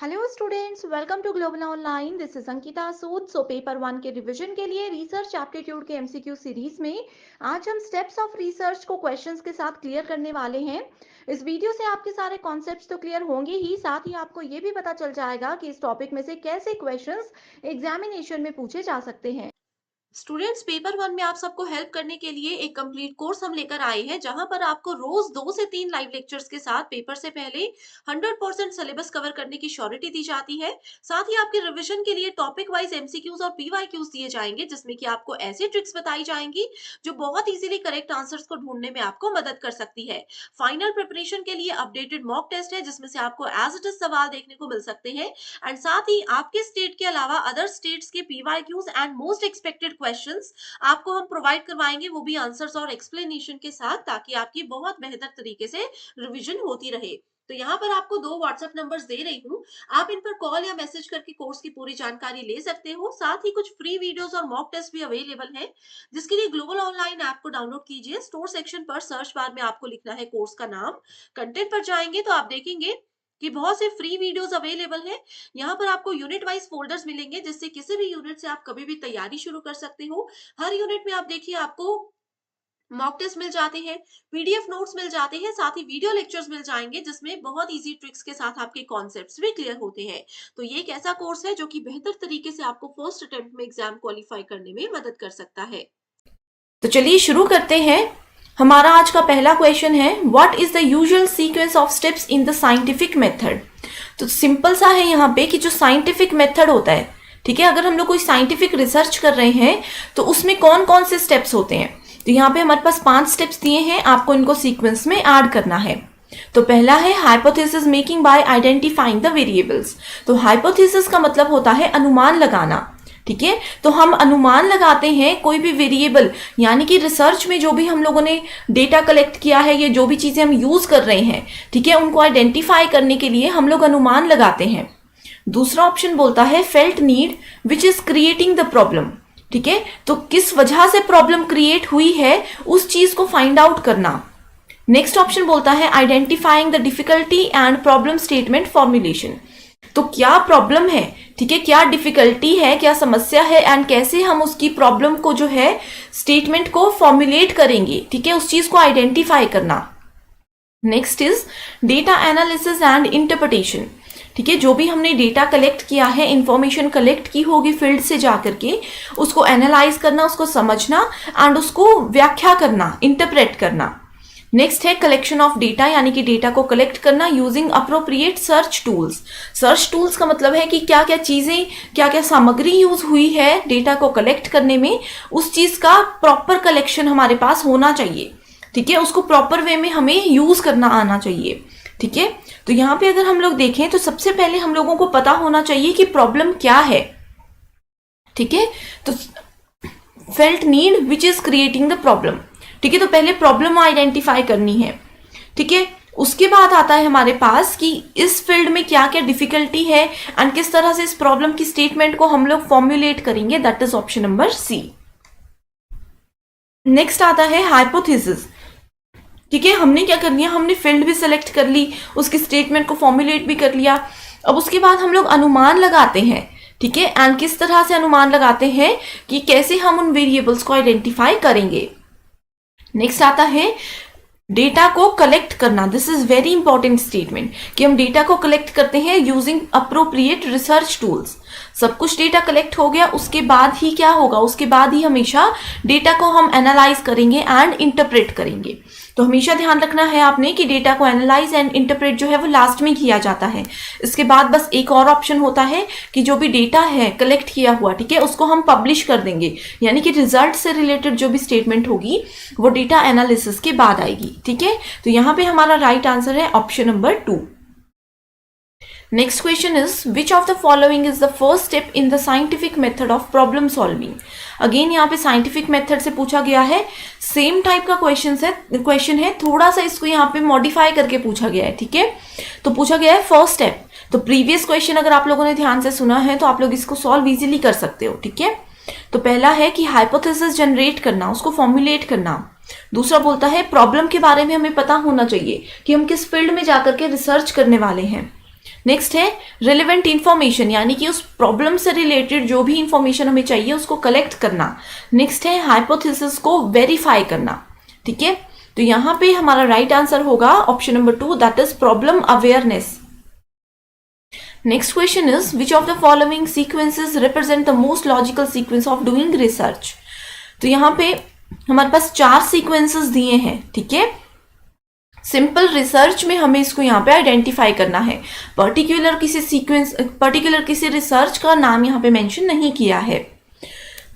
Hello students, welcome to global online. This is Ankita Sood. Paper 1 के revision के लिए research aptitude के एमसीक्यू सीरीज में आज हम स्टेप्स ऑफ रिसर्च को क्वेश्चंस के साथ क्लियर करने वाले हैं। इस वीडियो से आपके सारे कॉन्सेप्ट्स तो क्लियर होंगे ही, साथ ही आपको ये भी पता चल जाएगा कि इस टॉपिक में से कैसे क्वेश्चंस एग्जामिनेशन में पूछे जा सकते हैं। स्टूडेंट्स, पेपर 1 में आप सबको हेल्प करने के लिए एक कंप्लीट कोर्स हम लेकर आए हैं, जहां पर आपको रोज 2 से 3 लाइव लेक्चर्स के साथ पेपर से पहले 100% सिलेबस कवर करने की श्योरिटी दी जाती है। साथ ही आपके रिवीजन के लिए टॉपिक वाइज एमसीक्यूज और पीवाईक्यूज दिए जाएंगे, जिसमें कि आपको ऐसी ट्रिक्स बताई जाएंगी जो बहुत इजीली करेक्ट आंसर्स को ढूंढने में आपको मदद कर सकती है। फाइनल प्रिपरेशन के लिए अपडेटेड मॉक टेस्ट है, जिसमें से आपको एज इट इज सवाल देखने को मिल सकते हैं। एंड साथ ही आपके स्टेट के अलावा अदर स्टेट्स के PYQs and most expected questions आपको हम प्रोवाइड करवाएंगे, वो भी आंसर्स और एक्सप्लेनेशन के साथ, ताकि आपकी बहुत बेहतर तरीके से रिवीजन होती रहे। तो यहाँ पर आपको 2 व्हाट्सएप नंबर्स दे रही हूँ, आप इन पर कॉल या मैसेज करके कोर्स की पूरी जानकारी ले सकते हो। साथ ही कुछ फ्री वीडियोस और मॉक टेस्ट भी अवेलेबल है, जिसके लिए ग्लोबल ऑनलाइन ऐप को डाउनलोड कीजिए। स्टोर सेक्शन पर सर्च बार में आपको लिखना है कोर्स का नाम। कंटेंट पर जाएंगे तो आप देखेंगे कि बहुत से फ्री वीडियोस अवेलेबल हैं। यहाँ पर आपको यूनिट वाइज फोल्डर्स मिलेंगे, जिससे किसी भी यूनिट से आप कभी भी तैयारी शुरू कर सकते हो। हर यूनिट में आप देखिए आपको मॉक टेस्ट मिल जाते हैं, पीडीएफ नोट्स मिल जाते हैं, साथ ही वीडियो लेक्चर्स मिल जाएंगे, जिसमें बहुत इजी ट्रिक्स के साथ आपके कॉन्सेप्ट्स भी क्लियर होते हैं। तो ये एक ऐसा कोर्स है जो कि बेहतर तरीके से आपको फर्स्ट अटेम्प्ट में एग्जाम क्वालिफाई करने में मदद कर सकता है। तो चलिए शुरू करते हैं। हमारा आज का पहला क्वेश्चन है, what is the usual sequence of steps in the scientific method. तो सिंपल सा है यहाँ पे कि जो साइंटिफिक मेथड होता है, ठीक है, अगर हम लोग कोई साइंटिफिक रिसर्च कर रहे हैं तो उसमें कौन कौन से स्टेप्स होते हैं। तो यहाँ पे हमारे पास 5 स्टेप्स दिए हैं, आपको इनको सीक्वेंस में ऐड करना है। तो पहला है hypothesis making bye identifying the variables. तो हाइपोथेसिस का मतलब होता है अनुमान लगाना, ठीक है। तो हम अनुमान लगाते हैं कोई भी वेरिएबल, यानी कि रिसर्च में जो भी हम लोगों ने डेटा कलेक्ट किया है, ये जो भी चीजें हम यूज कर रहे हैं, ठीक है, उनको आइडेंटिफाई करने के लिए हम लोग अनुमान लगाते हैं। दूसरा ऑप्शन बोलता है felt need which is creating the problem, ठीक है। तो किस वजह से प्रॉब्लम क्रिएट हुई है उस चीज को फाइंड आउट करना। नेक्स्ट ऑप्शन बोलता है identifying the difficulty and problem statement formulation. तो क्या प्रॉब्लम है, ठीक है, क्या डिफिकल्टी है, क्या समस्या है, एंड कैसे हम उसकी प्रॉब्लम को जो है स्टेटमेंट को फॉर्मुलेट करेंगे, ठीक है, उस चीज को आइडेंटिफाई करना। Next is data analysis and interpretation, ठीक है, जो भी हमने डेटा कलेक्ट किया है, इंफॉर्मेशन कलेक्ट की होगी फील्ड से जाकर के, उसको एनालाइज करना, उसको समझना एंड उसको व्याख्या करना, इंटरप्रेट करना। नेक्स्ट है कलेक्शन ऑफ डेटा, यानी कि डेटा को कलेक्ट करना using appropriate search tools. Search tools का मतलब है कि क्या क्या चीजें, क्या क्या सामग्री यूज हुई है डेटा को कलेक्ट करने में, उस चीज का प्रॉपर कलेक्शन हमारे पास होना चाहिए, ठीक है, उसको प्रॉपर वे में हमें यूज करना आना चाहिए, ठीक है। तो यहाँ पे अगर हम लोग देखें तो सबसे पहले हम लोगों को पता होना चाहिए कि प्रॉब्लम क्या है, ठीक है। तो felt need which is creating the problem, ठीक है, तो पहले प्रॉब्लम आइडेंटिफाई करनी है, ठीक है। उसके बाद आता है हमारे पास कि इस फील्ड में क्या क्या डिफिकल्टी है एंड किस तरह से इस प्रॉब्लम की स्टेटमेंट को हम लोग फॉर्मुलेट करेंगे, that is option number C. Next आता है हाइपोथेसिस, ठीक है, हमने क्या कर लिया, हमने फील्ड भी सिलेक्ट कर ली, उसकी स्टेटमेंट को फॉर्मुलेट भी कर लिया। अब उसके बाद हम लोग अनुमान लगाते हैं, ठीक है, एंड किस तरह से अनुमान लगाते हैं कि कैसे हम उन वेरिएबल्स को आइडेंटिफाई करेंगे। नेक्स्ट आता है डेटा को कलेक्ट करना। This is very important statement कि हम डेटा को कलेक्ट करते हैं यूजिंग अप्रोप्रिएट रिसर्च टूल्स। सब कुछ डेटा कलेक्ट हो गया, उसके बाद ही क्या होगा, उसके बाद ही हमेशा डेटा को हम एनालाइज करेंगे एंड इंटरप्रेट करेंगे। तो हमेशा ध्यान रखना है आपने कि डेटा को एनालाइज एंड इंटरप्रेट जो है वो लास्ट में किया जाता है। इसके बाद बस एक और ऑप्शन होता है कि जो भी डेटा है कलेक्ट किया हुआ, ठीक है, उसको हम पब्लिश कर देंगे, यानी कि रिजल्ट से रिलेटेड जो भी स्टेटमेंट होगी वो डेटा एनालिसिस के बाद आएगी, ठीक है। तो यहाँ पे हमारा राइट आंसर है option number 2। Next question is which of the following is the first step in the scientific method of problem solving. Again यहाँ पे साइंटिफिक मेथड से पूछा गया है, सेम टाइप का क्वेश्चन है, थोड़ा सा इसको यहाँ पे मॉडिफाई करके पूछा गया है, ठीक है। तो पूछा गया है फर्स्ट स्टेप। तो प्रीवियस क्वेश्चन अगर आप लोगों ने ध्यान से सुना है तो आप लोग इसको सॉल्व इजीली कर सकते हो, ठीक है। तो पहला है कि हाइपोथेसिस जनरेट करना, उसको फॉर्मुलेट करना। दूसरा बोलता है प्रॉब्लम के बारे में हमें पता होना चाहिए कि हम किस फील्ड में जाकर के रिसर्च करने वाले हैं। नेक्स्ट है रिलेवेंट इंफॉर्मेशन, यानी कि उस प्रॉब्लम से रिलेटेड जो भी इंफॉर्मेशन हमें चाहिए उसको कलेक्ट करना। नेक्स्ट है हाइपोथेसिस को वेरीफाई करना। ठीक है, तो यहाँ पे हमारा राइट आंसर होगा option number 2, that is problem awareness. Next question is which of the following sequences represent the most logical sequence of doing research. तो यहाँ पे हमारे पास 4 सीक्वेंसेस दिए हैं। ठीक है, सिंपल रिसर्च में हमें इसको यहाँ पे आइडेंटिफाई करना है। पर्टिकुलर किसी रिसर्च का नाम यहाँ पे मेंशन नहीं किया है।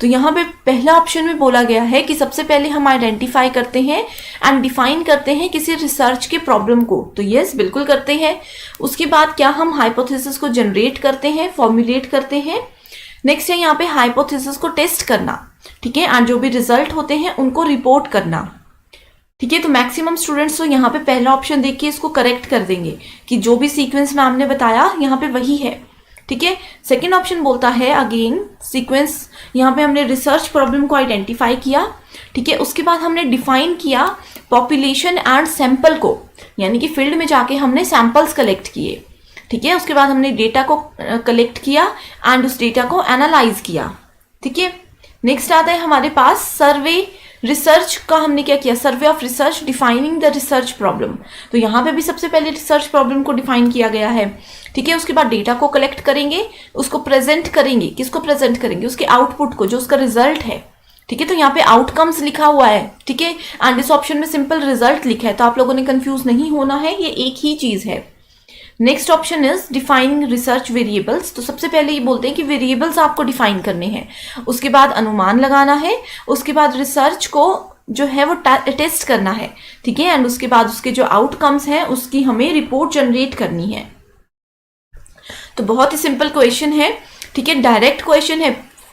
तो यहाँ पे पहला ऑप्शन में बोला गया है कि सबसे पहले हम आइडेंटिफाई करते हैं एंड डिफाइन करते हैं किसी रिसर्च के प्रॉब्लम को। तो यस, बिल्कुल करते हैं। उसके बाद क्या हम हाइपोथेसिस को जनरेट करते हैं, फॉर्मुलेट करते हैं। नेक्स्ट है यहाँ पे हाइपोथेसिस को टेस्ट करना। ठीक है, एंड जो भी रिजल्ट होते हैं उनको रिपोर्ट करना। ठीक है, तो मैक्सिमम स्टूडेंट्स तो यहाँ पे पहला ऑप्शन देख के इसको करेक्ट कर देंगे कि जो भी सीक्वेंस मैम ने बताया यहाँ पे वही है। ठीक है, सेकेंड ऑप्शन बोलता है अगेन सीक्वेंस, यहाँ पे हमने रिसर्च प्रॉब्लम को आइडेंटिफाई किया। ठीक है, उसके बाद हमने डिफाइन किया पॉपुलेशन एंड सैंपल को, यानी कि फील्ड में जाके हमने सैंपल्स कलेक्ट किए। ठीक है, उसके बाद हमने डेटा को कलेक्ट किया एंड उस डेटा को एनालाइज किया। ठीक है, नेक्स्ट आता है हमारे पास सर्वे रिसर्च का। हमने क्या किया, survey of research defining the research problem. तो यहाँ पे भी सबसे पहले रिसर्च प्रॉब्लम को डिफाइन किया गया है। ठीक है, उसके बाद डेटा को कलेक्ट करेंगे, उसको प्रेजेंट करेंगे। किसको प्रेजेंट करेंगे, उसके आउटपुट को, जो उसका रिजल्ट है। ठीक है, तो यहाँ पे आउटकम्स लिखा हुआ है। ठीक है, एंड इस ऑप्शन में सिंपल रिजल्ट लिखा है, तो आप लोगों ने कंफ्यूज नहीं होना है, ये एक ही चीज है। Next option is defining research variables. तो सबसे पहले ये बोलते हैं कि वेरिएबल्स आपको डिफाइन करने हैं, उसके बाद अनुमान लगाना है, उसके बाद रिसर्च को जो है वो टेस्ट करना है। ठीक है, एंड उसके बाद उसके जो आउटकम्स हैं उसकी हमें रिपोर्ट जनरेट करनी है। तो बहुत ही सिंपल क्वेश्चन है। ठीक है, डायरेक्ट क्वेश्चन है,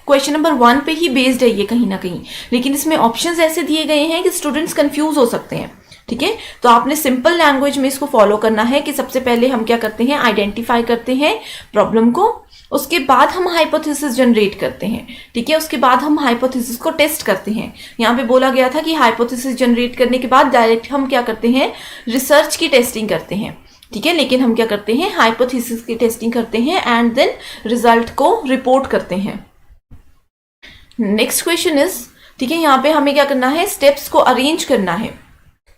क्वेश्चन नंबर 1 पे ही बेस्ड है ये कहीं ना कहीं, लेकिन इसमें ऑप्शंस ऐसे दिए गए हैं कि स्टूडेंट्स कंफ्यूज हो सकते हैं। ठीक है, तो आपने सिंपल लैंग्वेज में इसको फॉलो करना है कि सबसे पहले हम क्या करते हैं, आइडेंटिफाई करते हैं प्रॉब्लम को, उसके बाद हम हाइपोथेसिस जनरेट करते हैं। ठीक है, उसके बाद हम हाइपोथेसिस को टेस्ट करते हैं। यहाँ पे बोला गया था कि हाइपोथेसिस जनरेट करने के बाद डायरेक्ट हम क्या करते हैं, रिसर्च की टेस्टिंग करते हैं। ठीक है, लेकिन हम क्या करते हैं, हाइपोथेसिस की टेस्टिंग करते हैं एंड देन रिजल्ट को रिपोर्ट करते हैं। नेक्स्ट क्वेश्चन इज, ठीक है, यहाँ पे हमें क्या करना है, स्टेप्स को अरेंज करना है।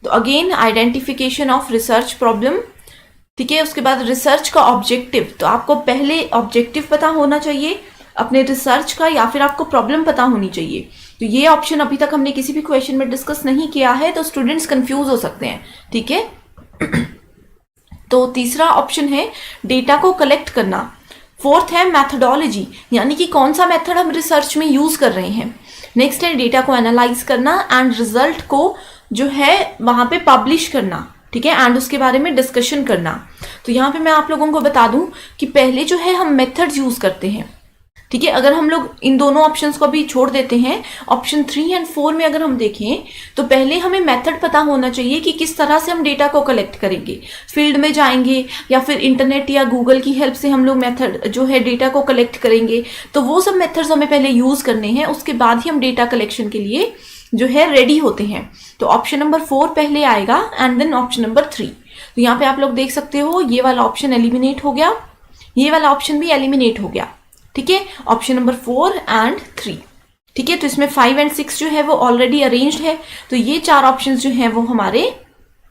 तो again identification of research problem. ठीक है, उसके बाद रिसर्च का ऑब्जेक्टिव। तो आपको पहले ऑब्जेक्टिव पता होना चाहिए अपने रिसर्च का, या फिर आपको प्रॉब्लम पता होनी चाहिए। तो ये ऑप्शन अभी तक हमने किसी भी क्वेश्चन में डिस्कस नहीं किया है, तो स्टूडेंट्स कंफ्यूज हो सकते हैं। ठीक है, तो तीसरा ऑप्शन है डेटा को कलेक्ट करना। फोर्थ है मैथडोलॉजी, यानी कि कौन सा मेथड हम रिसर्च में यूज कर रहे हैं। नेक्स्ट है डेटा को एनालाइज करना एंड रिजल्ट को जो है वहां पे पब्लिश करना। ठीक है, एंड उसके बारे में डिस्कशन करना। तो यहाँ पे मैं आप लोगों को बता दूं कि पहले जो है हम मेथड्स यूज करते हैं। ठीक है, अगर हम लोग इन दोनों ऑप्शंस को भी छोड़ देते हैं, ऑप्शन 3 एंड 4 में अगर हम देखें तो पहले हमें मेथड पता होना चाहिए कि किस तरह से हम डेटा को कलेक्ट करेंगे। फील्ड में जाएंगे या फिर इंटरनेट या गूगल की हेल्प से हम लोग मेथड जो है डेटा को कलेक्ट करेंगे। तो वो सब मेथड्स हमें पहले यूज करने हैं, उसके बाद ही हम डेटा कलेक्शन के लिए जो है रेडी होते हैं। तो ऑप्शन नंबर 4 पहले आएगा एंड देन ऑप्शन नंबर 3। तो यहाँ पे आप लोग देख सकते हो ये वाला ऑप्शन एलिमिनेट हो गया, ये वाला ऑप्शन भी एलिमिनेट हो गया। ठीक है, ऑप्शन नंबर 4 एंड 3। ठीक है, तो इसमें 5 एंड 6 जो है वो ऑलरेडी अरेंज्ड है, तो ये 4 ऑप्शंस जो हैं वो हमारे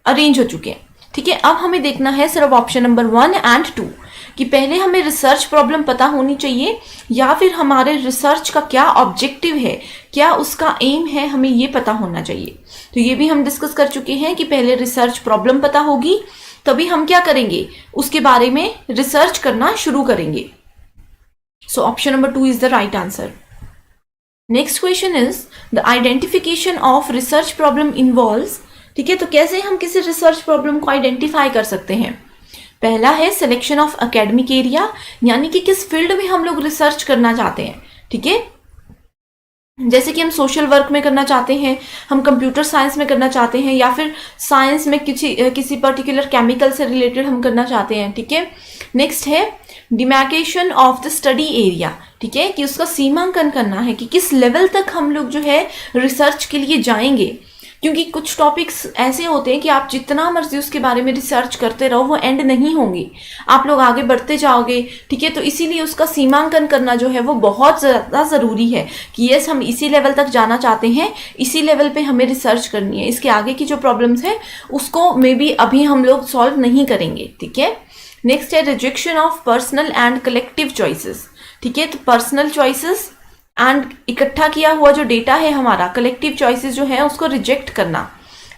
अरेंज हो चुके हैं। ठीक है, अब हमें देखना है सिर्फ ऑप्शन नंबर 1 एंड 2 कि पहले हमें रिसर्च प्रॉब्लम पता होनी चाहिए या फिर हमारे रिसर्च का क्या ऑब्जेक्टिव है, क्या उसका एम है, हमें ये पता होना चाहिए। तो ये भी हम डिस्कस कर चुके हैं कि पहले रिसर्च प्रॉब्लम पता होगी, तभी हम क्या करेंगे, उसके बारे में रिसर्च करना शुरू करेंगे। So option number 2 is the right answer. Next question is the identification of research problem involves. ठीक है, तो कैसे हम किसी रिसर्च प्रॉब्लम को आइडेंटिफाई कर सकते हैं। पहला है सिलेक्शन ऑफ एकेडमिक एरिया, यानी कि किस फील्ड में हम लोग रिसर्च करना चाहते हैं। ठीक है, जैसे कि हम सोशल वर्क में करना चाहते हैं, हम कंप्यूटर साइंस में करना चाहते हैं, या फिर साइंस में किसी पर्टिकुलर केमिकल से रिलेटेड हम करना चाहते हैं। ठीक है, नेक्स्ट है demarcation of the study area. ठीक है, कि उसका सीमांकन करना है कि किस लेवल तक हम लोग जो है रिसर्च के लिए जाएंगे। क्योंकि कुछ टॉपिक्स ऐसे होते हैं कि आप जितना मर्जी उसके बारे में रिसर्च करते रहो वो एंड नहीं होंगे, आप लोग आगे बढ़ते जाओगे, ठीक है। तो इसीलिए उसका सीमांकन करना जो है वो बहुत ज़्यादा ज़रूरी है कि यस हम इसी लेवल तक जाना चाहते हैं, इसी लेवल पे हमें रिसर्च करनी है, इसके आगे की जो प्रॉब्लम्स है उसको मे बी अभी हम लोग सॉल्व नहीं करेंगे, ठीक है। नेक्स्ट है rejection of personal and collective choices, ठीक है। तो पर्सनल चॉइसेस एंड इकट्ठा किया हुआ जो डेटा है हमारा, कलेक्टिव चॉइसेस जो है उसको रिजेक्ट करना।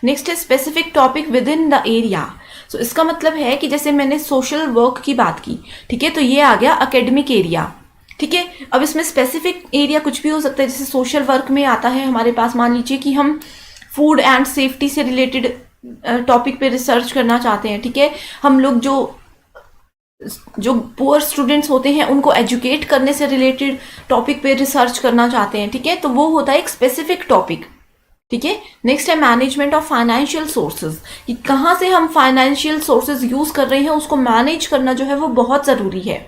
नेक्स्ट है specific topic within the area. So इसका मतलब है कि जैसे मैंने सोशल वर्क की बात की, ठीक है, तो ये आ गया एकेडमिक एरिया, ठीक है। अब इसमें स्पेसिफिक एरिया कुछ भी हो सकता है, जैसे सोशल वर्क में आता है हमारे पास, मान लीजिए कि हम फूड एंड सेफ्टी से रिलेटेड टॉपिक पे रिसर्च करना चाहते हैं, ठीक है। हम लोग जो पुअर स्टूडेंट्स होते हैं उनको एजुकेट करने से रिलेटेड टॉपिक पे रिसर्च करना चाहते हैं, ठीक है, तो वो होता है एक स्पेसिफिक टॉपिक, ठीक है। नेक्स्ट है मैनेजमेंट ऑफ फाइनेंशियल सोर्सेज, कि कहाँ से हम फाइनेंशियल सोर्सेज यूज कर रहे हैं उसको मैनेज करना जो है वो बहुत ज़रूरी है,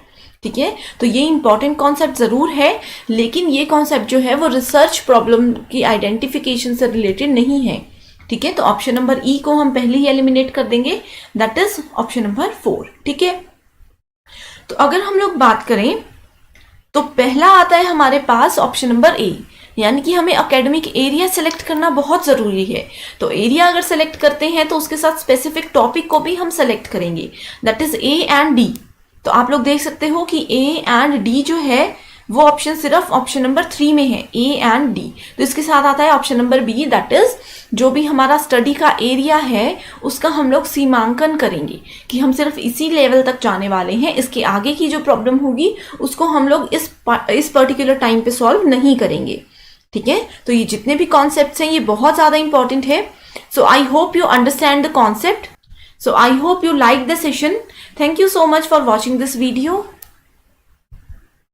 ठीक है। तो ये इंपॉर्टेंट कॉन्सेप्ट ज़रूर है, लेकिन ये कॉन्सेप्ट जो है वो रिसर्च प्रॉब्लम की आइडेंटिफिकेशन से रिलेटेड नहीं है, ठीक है। तो ऑप्शन नंबर ई को हम पहले ही एलिमिनेट कर देंगे, दैट इज ऑप्शन नंबर 4, ठीक है। तो अगर हम लोग बात करें तो पहला आता है हमारे पास ऑप्शन नंबर ए, यानी कि हमें एकेडमिक एरिया सेलेक्ट करना बहुत ज़रूरी है। तो एरिया अगर सेलेक्ट करते हैं तो उसके साथ स्पेसिफिक टॉपिक को भी हम सेलेक्ट करेंगे, that is A and D. तो आप लोग देख सकते हो कि ए एंड डी जो है वो ऑप्शन सिर्फ ऑप्शन नंबर 3 में है, ए एंड डी। तो इसके साथ आता है option number B, that is जो भी हमारा स्टडी का एरिया है उसका हम लोग सीमांकन करेंगे कि हम सिर्फ इसी लेवल तक जाने वाले हैं, इसके आगे की जो प्रॉब्लम होगी उसको हम लोग इस पर्टिकुलर टाइम पे सॉल्व नहीं करेंगे, ठीक है। तो ये जितने भी कॉन्सेप्ट्स हैं ये बहुत ज़्यादा इंपॉर्टेंट है। So I hope you understand the concept, so I hope you like the session. Thank you so much for watching this video.